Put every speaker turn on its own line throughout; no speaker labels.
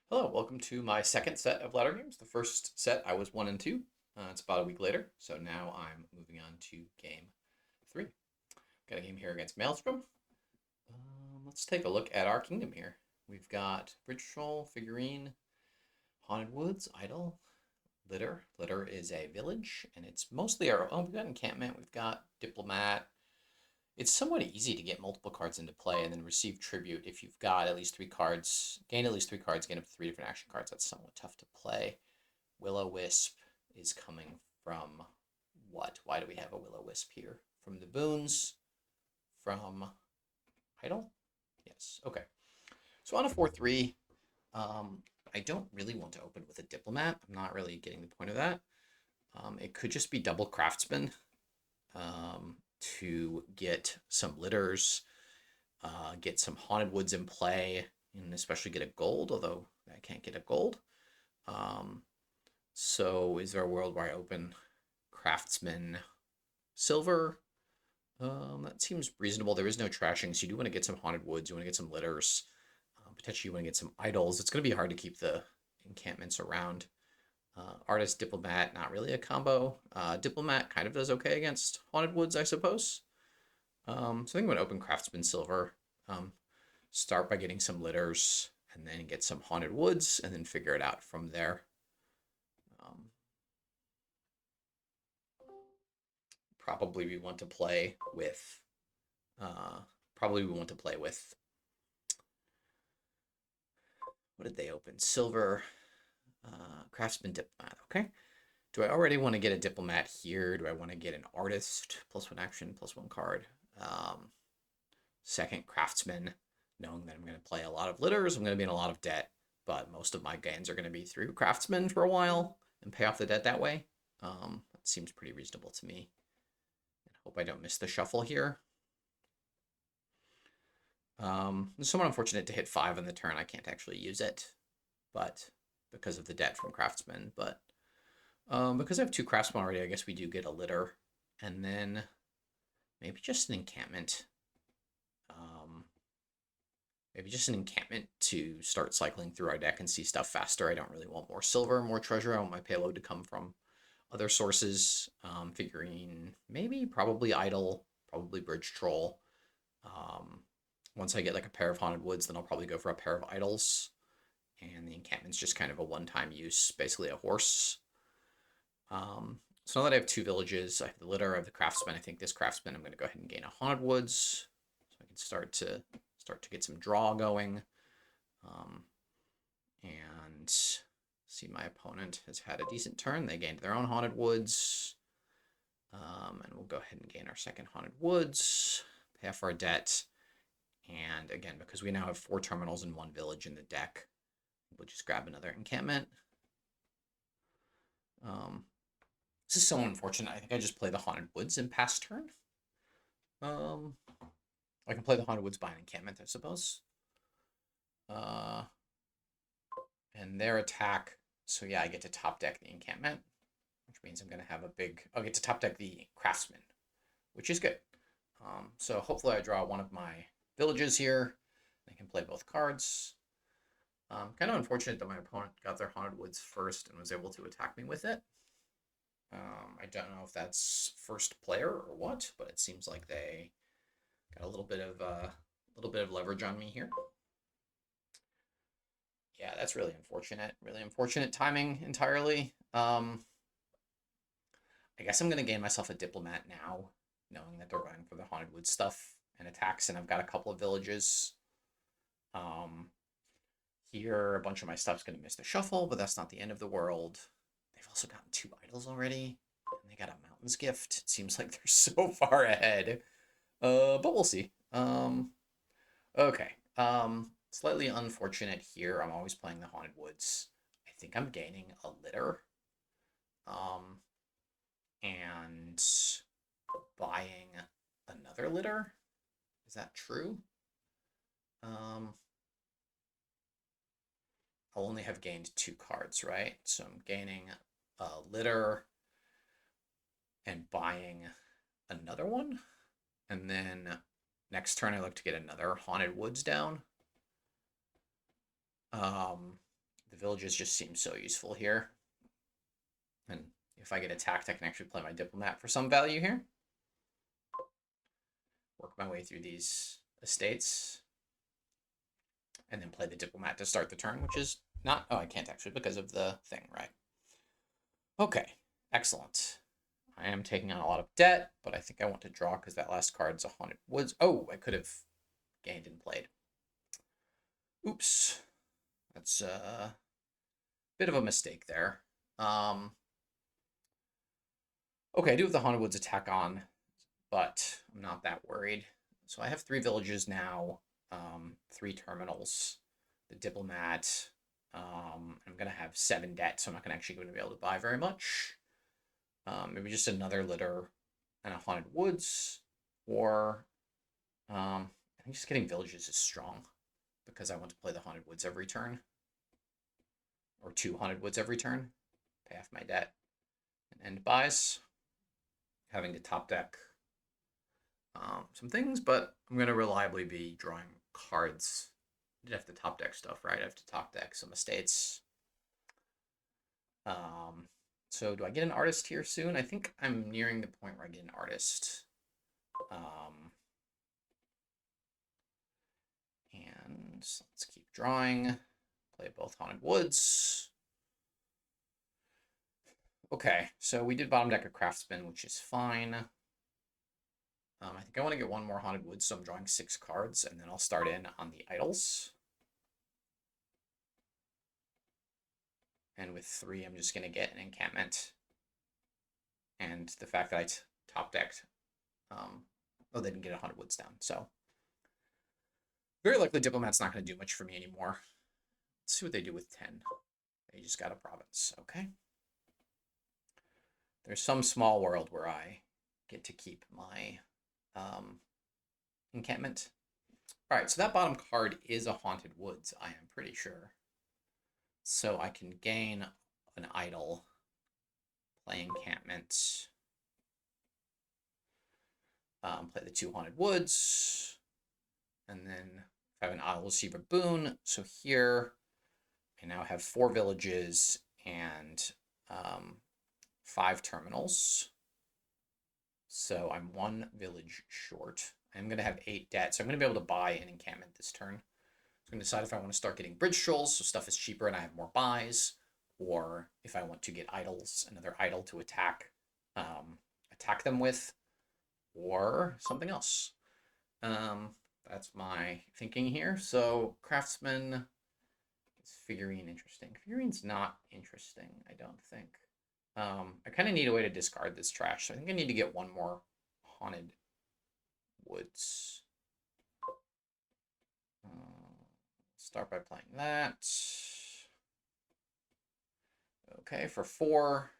Hello, welcome to my second set of ladder games. The first set I was 1 and 2. It's about a week later, so now I'm moving on to game 3. Got a game here against Maelstrom. Let's take a look at our kingdom here. We've got Bridge Troll, Figurine, Haunted Woods, Idol, Litter. Litter is a village, and it's mostly our own. We've got Encampment, we've got Diplomat. It's somewhat easy to get multiple cards into play and then receive tribute if you've got at least 3 cards, gain at least 3 cards, gain up to 3 different action cards. That's somewhat tough to play. Will-O-Wisp is coming from what? Why do we have a Will-O-Wisp here? From the boons, from Idle? Yes. Okay. So on a 4-3, I don't really want to open with a Diplomat. I'm not really getting the point of that. It could just be double Craftsman to get some litters, get some Haunted Woods in play, and especially get a gold, although I can't get a gold. So is there a world where I open Craftsman Silver? That seems reasonable. There is no trashing, so you do want to get some Haunted Woods. You want to get some litters. Potentially you want to get some idols. It's going to be hard to keep the encampments around. Artist, Diplomat, not really a combo. Diplomat kind of does okay against Haunted Woods, I suppose. So I think I'm going to open Craftsman Silver. Start by getting some litters, and then get some Haunted Woods, and then figure it out from there. Probably we want to play with. Probably we want to play with. What did they open? Silver, Craftsman, Diplomat. Okay. Do I already want to get a Diplomat here? Do I want to get an Artist? +1 action, +1 card. Second Craftsman, knowing that I'm going to play a lot of litters. I'm going to be in a lot of debt, but most of my gains are going to be through Craftsman for a while and pay off the debt that way. That seems pretty reasonable to me. I hope I don't miss the shuffle here. It's somewhat unfortunate to hit 5 on the turn. I can't actually use it, but because of the debt from Craftsman. But because I have 2 Craftsmen already, I guess we do get a litter, and then maybe just an encampment. Maybe just an encampment to start cycling through our deck and see stuff faster. I don't really want more silver, more treasure. I want my payload to come from other sources. Figurine, maybe, probably Idol, probably Bridge Troll. Once I get like a pair of Haunted Woods, then I'll probably go for a pair of Idols. And the encampment's just kind of a one-time use, basically a horse. So now that I have 2 villages, I have the litter, I have the Craftsman. I think this Craftsman, I'm going to go ahead and gain a Haunted Woods, so I can start to get some draw going. And see, my opponent has had a decent turn. They gained their own Haunted Woods. And we'll go ahead and gain our second Haunted Woods, pay off our debt. And again, because we now have 4 terminals and 1 village in the deck, we'll just grab another encampment. This is so unfortunate. I think I just play the Haunted Woods in past turn. I can play the Haunted Woods by an encampment, I suppose. And their attack. So yeah, I get to top deck the encampment, which means I'm going to have a big. I'll get to top deck the Craftsman, which is good. So hopefully I draw one of my villages here. I can play both cards. Kind of unfortunate that my opponent got their Haunted Woods first and was able to attack me with it. I don't know if that's first player or what, but it seems like they got a little bit of leverage on me here. Yeah, that's really unfortunate. Really unfortunate timing entirely. I guess I'm gonna gain myself a Diplomat now, knowing that they're going for the Haunted Woods stuff and attacks, and I've got a couple of villages. Here, a bunch of my stuff's gonna miss the shuffle, but that's not the end of the world. They've also gotten 2 idols already, and they got a Mountain's Gift. It seems like they're so far ahead. But we'll see. Okay. Slightly unfortunate here. I'm always playing the Haunted Woods. I think I'm gaining a litter. And buying another litter. Is that true? I'll only have gained 2 cards, right? So I'm gaining a litter and buying another one. And then next turn I look to get another Haunted Woods down. The villages just seem so useful here. And if I get attacked, I can actually play my Diplomat for some value here. Work my way through these estates. And then play the Diplomat to start the turn, which is not... Oh, I can't actually because of the thing, right? Okay, excellent. I am taking on a lot of debt, but I think I want to draw because that last card's a Haunted Woods. Oh, I could have gained and played. Oops. That's a bit of a mistake there. Okay, I do have the Haunted Woods attack on, but I'm not that worried. So I have 3 villages now, 3 terminals, the Diplomat. I'm going to have 7 debt, so I'm not going to actually going to be able to buy very much. Maybe just another litter and a Haunted Woods, or I think just getting villages is strong because I want to play the Haunted Woods every turn, or 2 Haunted Woods every turn, pay off my debt, and end buys. Having to top deck some things, but I'm going to reliably be drawing cards. I did have to top deck stuff, right? I have to top deck some estates. So do I get an artist here soon? I think I'm nearing the point where I get an artist. And let's keep drawing. Play both Haunted Woods. Okay, so we did bottom deck a Craftsman, which is fine. I think I want to get 1 more Haunted Woods, so I'm drawing 6 cards, and then I'll start in on the idols. And with 3, I'm just going to get an Encampment. And the fact that I top decked, they didn't get 100 Woods down, so very likely Diplomat's not going to do much for me anymore. Let's see what they do with 10. They just got a province, okay. There's some small world where I get to keep my encampment. All right, so that bottom card is a Haunted Woods, I am pretty sure. So I can gain an idol, play encampment, play the 2 Haunted Woods, and then if I have an idol, receive a boon. So here I now have 4 villages and 5 terminals. So I'm 1 village short. I'm going to have 8 debt, so I'm going to be able to buy an encampment this turn. So I'm going to decide if I want to start getting bridge trolls, so stuff is cheaper and I have more buys, or if I want to get idols, another idol to attack them with, or something else. That's my thinking here. So Craftsman, is Figurine interesting? Figurine's not interesting, I don't think. I kind of need a way to discard this trash, so I think I need to get 1 more Haunted Woods. Start by playing that. Okay, for 4,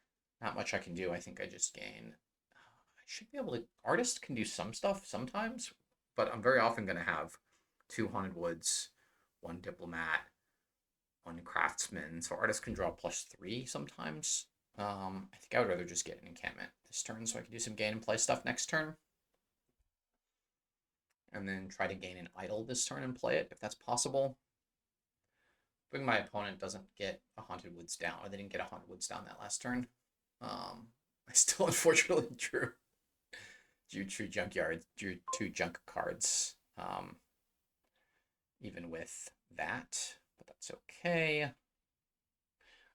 not much I can do. I think I just gain. I should be able to. Artist can do some stuff sometimes, but I'm very often going to have 2 Haunted Woods, 1 Diplomat, 1 Craftsman. So Artist can draw +3 sometimes. I think I would rather just get an encampment this turn so I can do some gain and play stuff next turn. And then try to gain an idol this turn and play it if that's possible. But my opponent doesn't get a Haunted Woods down, or they didn't get a Haunted Woods down that last turn. I still unfortunately drew 2 junk cards, even with that, but that's okay.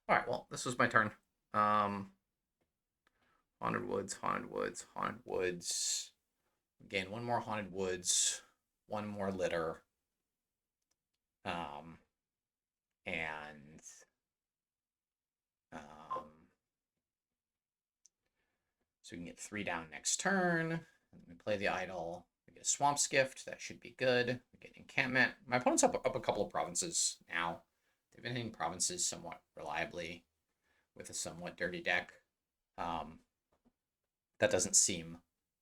All right, well, this was my turn. Haunted Woods, Haunted Woods, Haunted Woods. Again, 1 more Haunted Woods, 1 more litter. So we can get 3 down next turn. And we play the idol. We get a Swamp's Gift. That should be good. We get Encampment. My opponent's up a couple of provinces now. They've been hitting provinces somewhat reliably with a somewhat dirty deck. That doesn't seem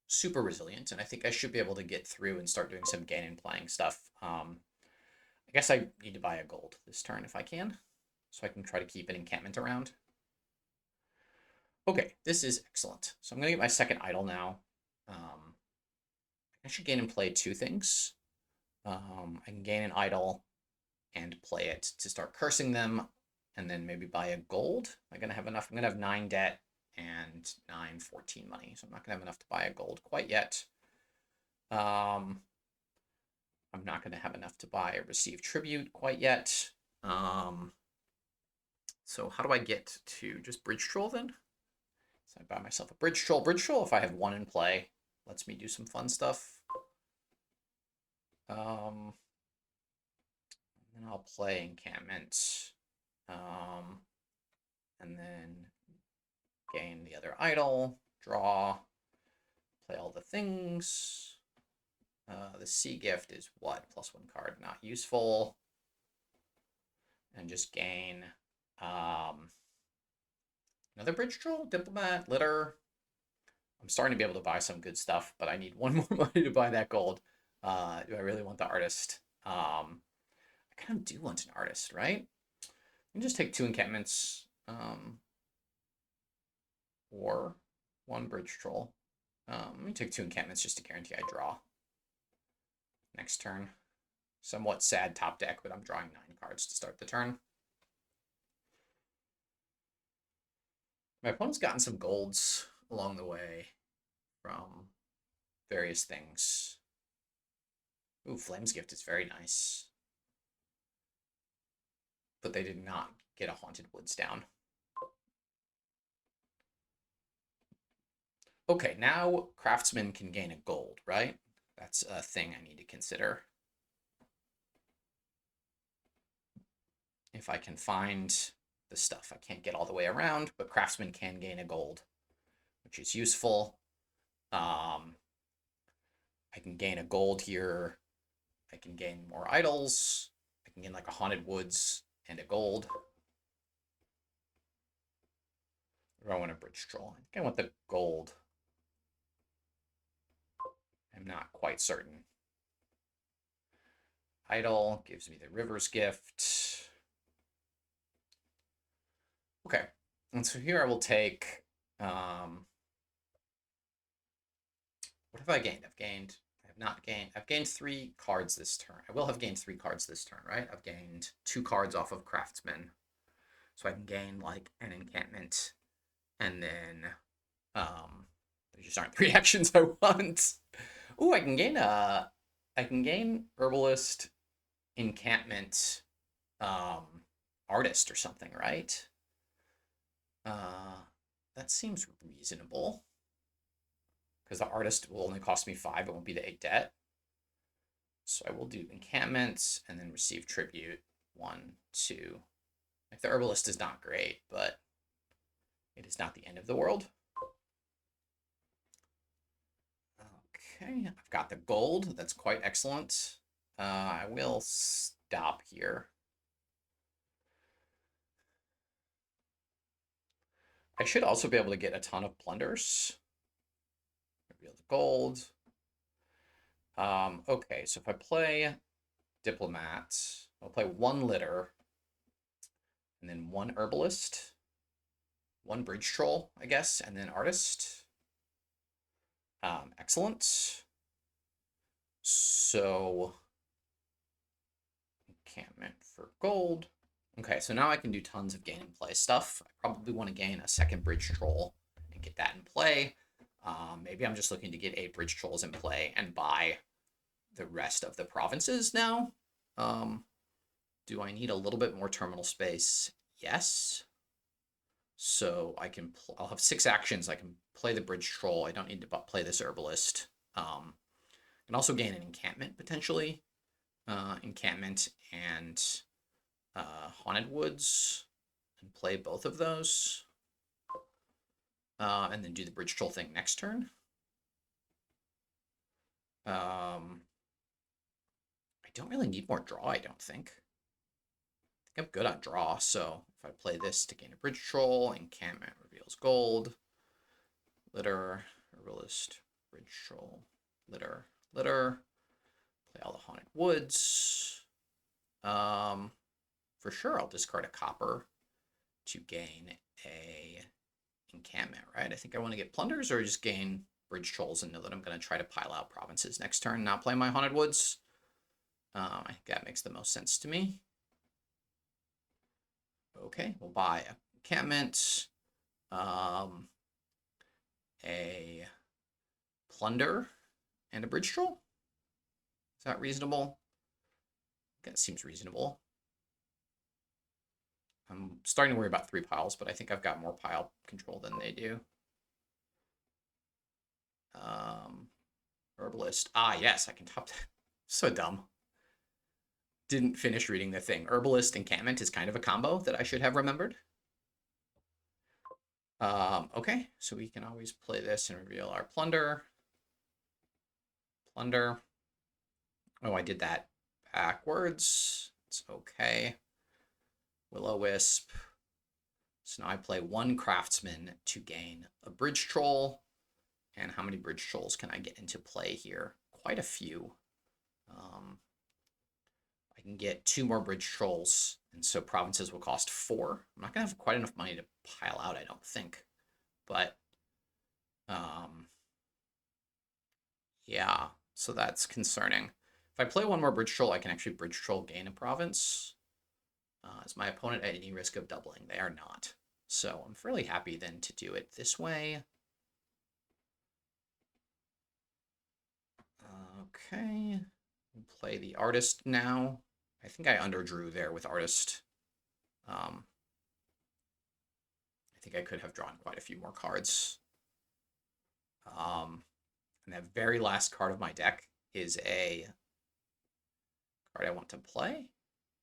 super resilient, and I think I should be able to get through and start doing some gain and playing stuff. I guess I need to buy a gold this turn if I can, so I can try to keep an encampment around. Okay, this is excellent. So I'm going to get my second idol now. I should gain and play 2 things. I can gain an idol and play it to start cursing them, and then maybe buy a gold. Am I gonna have enough? I'm gonna have 9 debt and 9 14 money, so I'm not gonna have enough to buy a gold quite yet. I'm not gonna have enough to buy a receive tribute quite yet. So how do I get to just bridge troll then? So I buy myself a bridge troll. Bridge troll, if I have 1 in play, lets me do some fun stuff. And then I'll play Encampment. And then gain the other idol, draw, play all the things. The sea gift is what? +1 card, not useful. And just gain another bridge troll, Diplomat, Litter. I'm starting to be able to buy some good stuff, but I need 1 more money to buy that gold. Do I really want the artist? I kind of do want an artist, right? I can just take 2 encampments, or 1 bridge troll. Let me take 2 encampments just to guarantee I draw. Next turn. Somewhat sad top deck, but I'm drawing 9 cards to start the turn. My opponent's gotten some golds along the way from various things. Ooh, Flame's Gift is very nice. But they did not get a Haunted Woods down. Okay, now Craftsman can gain a gold, right? That's a thing I need to consider. If I can find the stuff. I can't get all the way around, but Craftsman can gain a gold, which is useful. I can gain a gold here. I can gain more idols. I can gain like a Haunted Woods and a gold. Or I want a bridge troll. I think I want the gold. I'm not quite certain. Idol gives me the River's Gift. Okay, and so here I will take, what have I gained? I've gained 3 cards this turn. I will have gained 3 cards this turn, right? I've gained 2 cards off of Craftsman. So I can gain like an encampment, and then, there just aren't 3 actions I want. Ooh, I can gain Herbalist, Encampment, Artist or something, right? That seems reasonable. Because the artist will only cost me 5, it won't be the 8 debt. So I will do encampments and then receive tribute. 1, 2. Like the herbalist is not great, but it is not the end of the world. Okay, I've got the gold. That's quite excellent. I will stop here. I should also be able to get a ton of plunders. Reveal the gold. Okay, so if I play Diplomat, I'll play 1 Litter, and then 1 Herbalist, 1 Bridge Troll, I guess, and then Artist. Excellent. So, encampment for gold. Okay, so now I can do tons of gain and play stuff. I probably want to gain a 2nd Bridge Troll and get that in play. Maybe I'm just looking to get 8 Bridge Trolls in play and buy the rest of the provinces now. Do I need a little bit more terminal space? Yes. So I can, I'll have 6 actions. I can play the Bridge Troll. I don't need to play this Herbalist. I can also gain an encampment potentially. Encampment and Haunted Woods, and play both of those. And then do the Bridge Troll thing next turn. I don't really need more draw, I don't think. I think I'm good on draw, so if I play this to gain a Bridge Troll, encampment reveals gold, Litter, Herbalist, Bridge Troll, Litter, Litter, play all the Haunted Woods. For sure I'll discard a copper to gain a encampment, right? I think I want to get plunders or just gain Bridge Trolls and know that I'm going to try to pile out provinces next turn, not play my Haunted Woods. I think that makes the most sense to me. Okay, we'll buy a Encampment, a Plunder, and a Bridge Troll. Is that reasonable? That seems reasonable. I'm starting to worry about 3 piles, but I think I've got more pile control than they do. Herbalist. Ah, yes, I can top that. So dumb. Didn't finish reading the thing. Herbalist Encampment is kind of a combo that I should have remembered. Okay, so we can always play this and reveal our Plunder. Plunder. Oh, I did that backwards. It's okay. Will-O-Wisp. So now I play 1 Craftsman to gain a Bridge Troll. And how many Bridge Trolls can I get into play here? Quite a few. I can get 2 more Bridge Trolls, and so provinces will cost 4. I'm not going to have quite enough money to pile out, I don't think. But, yeah, so that's concerning. If I play 1 more Bridge Troll, I can actually Bridge Troll gain a province. Is my opponent at any risk of doubling? They are not. So I'm fairly happy then to do it this way. Okay, we'll play the Artist now. I think I underdrew there with Artist. I think I could have drawn quite a few more cards. And that very last card of my deck is a card I want to play,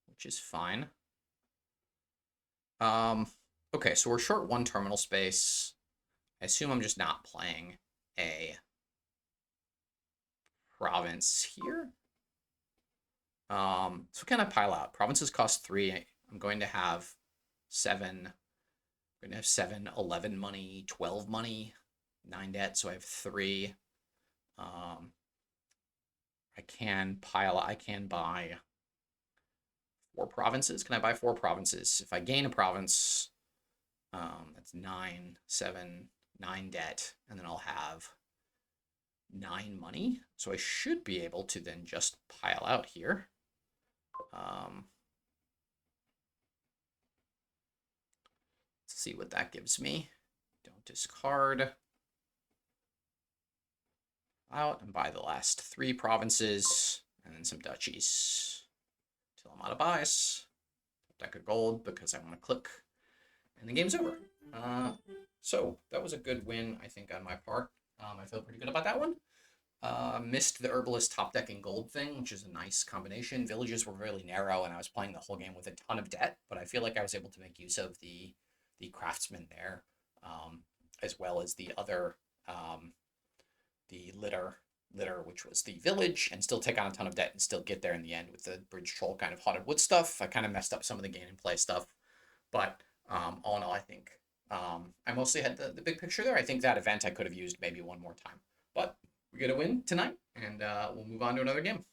which is fine. Okay, so we're short 1 terminal space. I assume I'm just not playing a province here. So can I pile out? Provinces cost 3. I'm going to have 7. I'm going to have 7, 11 money, 12 money, 9 debt, so I have 3. I can buy 4 provinces. Can I buy 4 provinces? If I gain a province, that's 9, 7, 9 debt, and then I'll have 9 money. So I should be able to then just pile out here. Let's see what that gives me. Don't discard. Out and buy the last 3 provinces and then some duchies till I'm out of buys. Deck of gold because I want to click, and the game's over. So that was a good win, I think, on my part. I feel pretty good about that one. Missed the Herbalist top decking gold thing, which is a nice combination. Villages were really narrow, and I was playing the whole game with a ton of debt, but I feel like I was able to make use of the Craftsman there, as well as the other, the litter, which was the village, and still take on a ton of debt and still get there in the end with the Bridge Troll kind of haunted wood stuff. I kind of messed up some of the gain and play stuff, but all in all, I think I mostly had the big picture there. I think that event I could have used maybe 1 more time, but we get a win tonight, and we'll move on to another game.